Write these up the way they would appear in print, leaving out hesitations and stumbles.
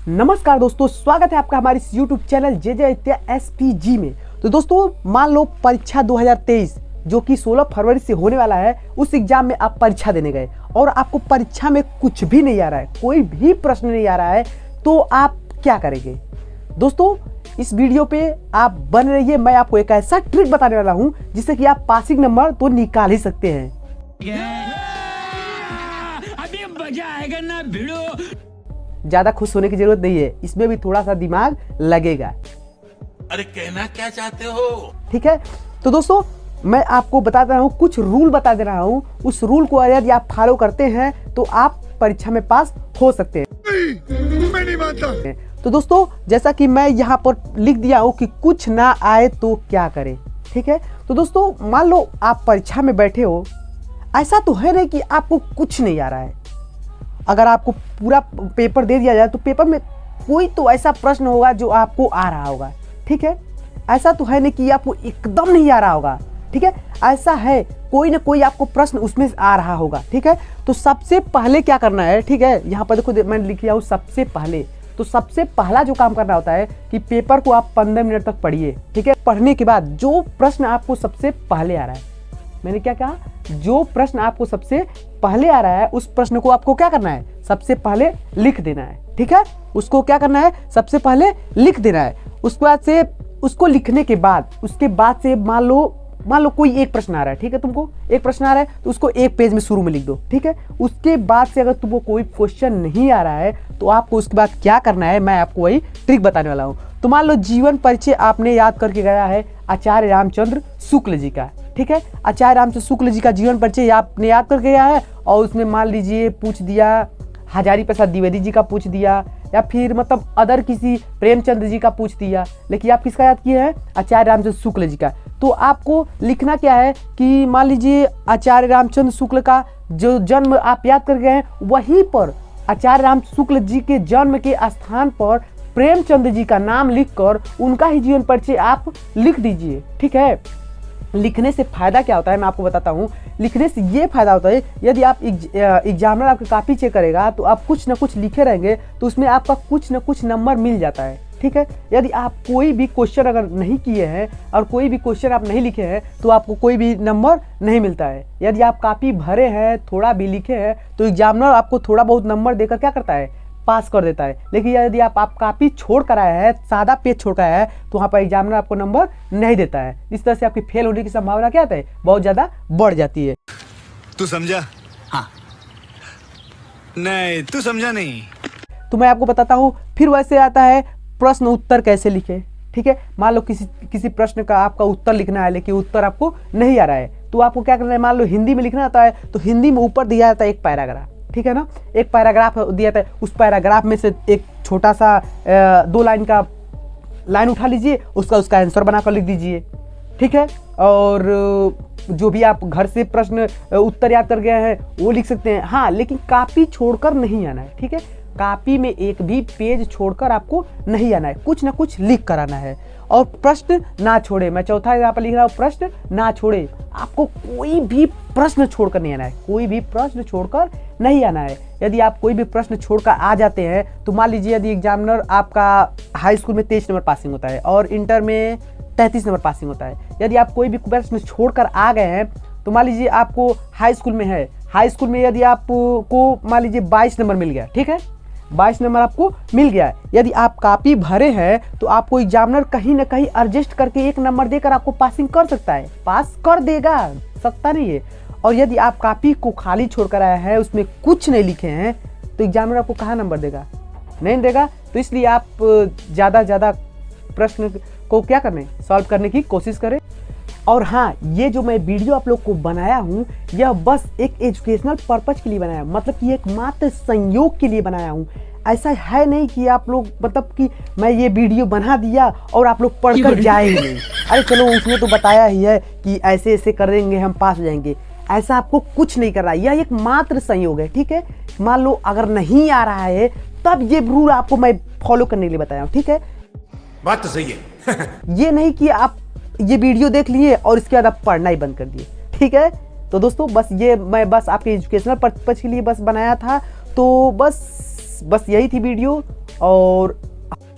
नमस्कार दोस्तों, स्वागत है आपका हमारे इस YouTube चैनल JJ SPG में। तो दोस्तों मान लो परीक्षा 2023 जो कि 16 फरवरी से होने वाला है, उस एग्जाम में आप परीक्षा देने गए और आपको परीक्षा में कुछ भी नहीं आ रहा है, कोई भी प्रश्न नहीं आ रहा है, तो आप क्या करेंगे? दोस्तों इस वीडियो पे आप बन रहिए, मैं आपको एक ऐसा ट्रिक बताने वाला हूं जिससे कि आप पासिंग नंबर तो निकाल ही सकते हैं। अभी मजा आएगा ना भिड़ो। ज्यादा खुश होने की जरूरत नहीं है, इसमें भी थोड़ा सा दिमाग लगेगा। अरे कहना क्या चाहते हो? ठीक है, तो दोस्तों मैं आपको बता दे रहा हूँ, कुछ रूल बता दे रहा हूँ। उस रूल को यदि आप फॉलो करते हैं तो आप परीक्षा में पास हो सकते हैं। मैं नहीं मानता। तो दोस्तों जैसा कि मैं यहाँ पर लिख दिया हूँ कि कुछ ना आए तो क्या करें। ठीक है, तो दोस्तों मान लो आप परीक्षा में बैठे हो, ऐसा तो है नहीं कि आपको कुछ नहीं आ रहा है। अगर आपको पूरा पेपर दे दिया जाए तो पेपर में कोई तो ऐसा प्रश्न होगा जो आपको आ रहा होगा। ठीक है, ऐसा तो है नहीं कि आपको एकदम नहीं आ रहा होगा। ठीक है, ऐसा है कोई ना कोई आपको प्रश्न उसमें आ रहा होगा। ठीक है, तो सबसे पहले क्या करना है? ठीक है, यहाँ पर देखो मैंने लिख लिया हूँ सबसे पहले। तो सबसे पहला जो काम करना होता है कि पेपर को आप 15 मिनट तक पढ़िए। ठीक है, पढ़ने के बाद जो प्रश्न आपको सबसे पहले आ रहा है, मैंने क्या कहा, जो प्रश्न आपको सबसे पहले आ रहा है उस प्रश्न को आपको क्या करना है? सबसे पहले लिख देना है। ठीक है, उसको क्या करना है? सबसे पहले लिख देना है। उसके बाद से उसको लिखने के बाद उसके बाद से मान लो कोई एक प्रश्न आ रहा है। ठीक है, तुमको एक प्रश्न आ रहा है तो उसको एक पेज में शुरू में लिख दो। ठीक है, उसके बाद से अगर तुमको कोई क्वेश्चन नहीं आ रहा है तो आपको उसके बाद क्या करना है, मैं आपको वही ट्रिक बताने वाला हूँ। तो मान लो जीवन परिचय आपने याद करके गया है आचार्य रामचंद्र शुक्ल जी का। ठीक है, आचार्य रामचंद्र शुक्ल जी का जीवन परिचय आपने याद करके गया है और उसमें मान लीजिए पूछ दिया हजारी प्रसाद द्विवेदी जी का पूछ दिया, या फिर मतलब अदर किसी प्रेमचंद्र जी का पूछ दिया, लेकिन आप किसका याद किए हैं? आचार्य रामचंद्र शुक्ल जी का। तो आपको लिखना क्या है कि मान लीजिए आचार्य रामचंद्र शुक्ल का जो जन्म आप याद कर गए हैं, वहीं पर आचार्य राम शुक्ल जी के जन्म के स्थान पर प्रेमचंद्र जी का नाम लिखकर उनका ही जीवन परिचय आप लिख दीजिए। ठीक है, लिखने से फायदा क्या होता है मैं आपको बताता हूँ। लिखने से ये फायदा होता है, यदि आप एग्जामिनर आपकी कॉपी चेक करेगा तो आप कुछ ना कुछ लिखे रहेंगे तो उसमें आपका कुछ ना कुछ नंबर मिल जाता है। ठीक है, यदि आप कोई भी क्वेश्चन अगर नहीं किए हैं और कोई भी क्वेश्चन आप नहीं लिखे हैं तो आपको कोई भी नंबर नहीं मिलता है। यदि आप कॉपी भरे हैं, थोड़ा भी लिखे हैं, तो एग्जामिनर आपको थोड़ा बहुत नंबर देकर क्या करता है? पास कर देता है। लेकिन यदि आप कॉपी छोड़ कर आए हैं, सादा पेज छोड़ कर आया है, तो वहाँ पर एग्जामिनर आपको नंबर नहीं देता है। इस तरह से आपकी फेल होने की संभावना क्या है? बहुत ज़्यादा बढ़ जाती है। तू समझा? हाँ। नहीं तू समझा नहीं। तो मैं आपको बताता हूँ। फिर वैसे आता है प्रश्न उत्तर कैसे लिखे। ठीक है, मान लो किसी प्रश्न का आपका उत्तर लिखना है लेकिन उत्तर आपको नहीं आ रहा है, तो आपको क्या करना है? मान लो हिंदी में लिखना आता है तो हिंदी में ऊपर दिया जाता है एक पैराग्राफ। ठीक है ना, एक पैराग्राफ दिया था, उस पैराग्राफ में से एक छोटा सा 2 लाइन का लाइन उठा लीजिए, उसका आंसर बनाकर लिख दीजिए। ठीक है, और जो भी आप घर से प्रश्न उत्तर याद कर गए हैं वो लिख सकते हैं। हाँ, लेकिन कॉपी छोड़कर नहीं आना है। ठीक है, कॉपी में एक भी पेज छोड़कर आपको नहीं आना है, कुछ ना कुछ लिख कर आना है। और प्रश्न ना छोड़े, मैं चौथा यहाँ पर लिख रहा हूँ, प्रश्न ना छोड़े। आपको कोई भी प्रश्न छोड़कर नहीं आना है, कोई भी प्रश्न छोड़कर नहीं आना है। यदि आप कोई भी प्रश्न छोड़कर आ जाते हैं तो मान लीजिए यदि एग्जामिनर आपका हाई स्कूल में 23 नंबर पासिंग होता है और इंटर में 33 नंबर पासिंग होता है, यदि आप कोई भी प्रश्न छोड़कर आ गए हैं तो मान लीजिए आपको हाई स्कूल में है, हाई स्कूल में यदि आपको मान लीजिए 22 नंबर मिल गया। ठीक है, 22 नंबर आपको मिल गया। यदि आप कॉपी भरे हैं तो आपको एग्जामिनर कहीं ना कहीं एडजस्ट करके 1 नंबर देकर आपको पासिंग कर सकता है, पास कर देगा, सकता नहीं है। और यदि आप कॉपी को खाली छोड़कर आए हैं, उसमें कुछ नहीं लिखे हैं, तो एग्जामिनर आपको कहाँ नंबर देगा? नहीं देगा। तो इसलिए आप ज़्यादा प्रश्न को क्या करने, सॉल्व करने की कोशिश करें। और हाँ, ये जो मैं वीडियो आप लोग को बनाया हूँ यह बस एक एजुकेशनल पर्पज के लिए बनाया, मतलब कि एक मात्र संयोग के लिए बनाया हूँ। ऐसा है नहीं कि आप लोग मतलब कि मैं ये वीडियो बना दिया और आप लोग पढ़कर जाए ही नहीं। अरे चलो उसने तो बताया ही है कि ऐसे ऐसे कर देंगे हम पास हो जाएंगे, ऐसा आपको कुछ नहीं कर रहा है। यह एक मात्र संयोग है। ठीक है, मान लो अगर नहीं आ रहा है तब ये रूल आपको मैं फॉलो करने के लिए बताया हूँ। ठीक है, बात तो सही है। ये नहीं कि आप ये वीडियो देख लिए और इसके बाद आप पढ़ना ही बंद कर दिए। ठीक है, तो दोस्तों बस ये मैं आपके एजुकेशनल पर्पज के लिए बस बनाया था। तो बस बस यही थी वीडियो। और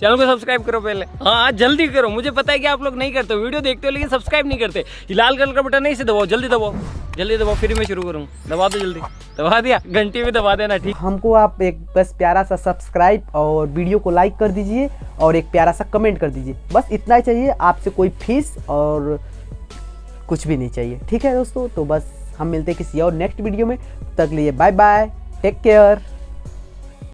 चैनल को सब्सक्राइब करो पहले, हाँ जल्दी करो। मुझे पता है कि आप लोग नहीं करते, वीडियो देखते हो लेकिन सब्सक्राइब नहीं करते। ये लाल कलर का बटन नहीं से दबाओ, जल्दी दबाओ, जल्दी दबाओ, फिर मैं शुरू करूँ। दबा दो जल्दी, दबा दिया, घंटी में दबा देना, ठीक। हमको आप एक बस प्यारा सा सब्सक्राइब और वीडियो को लाइक कर दीजिए और एक प्यारा सा कमेंट कर दीजिए, बस इतना ही चाहिए। आपसे कोई फीस और कुछ भी नहीं चाहिए, ठीक है दोस्तों। तो बस हम मिलते हैं किसी और नेक्स्ट वीडियो में, तब तक लिए बाय बाय, टेक केयर।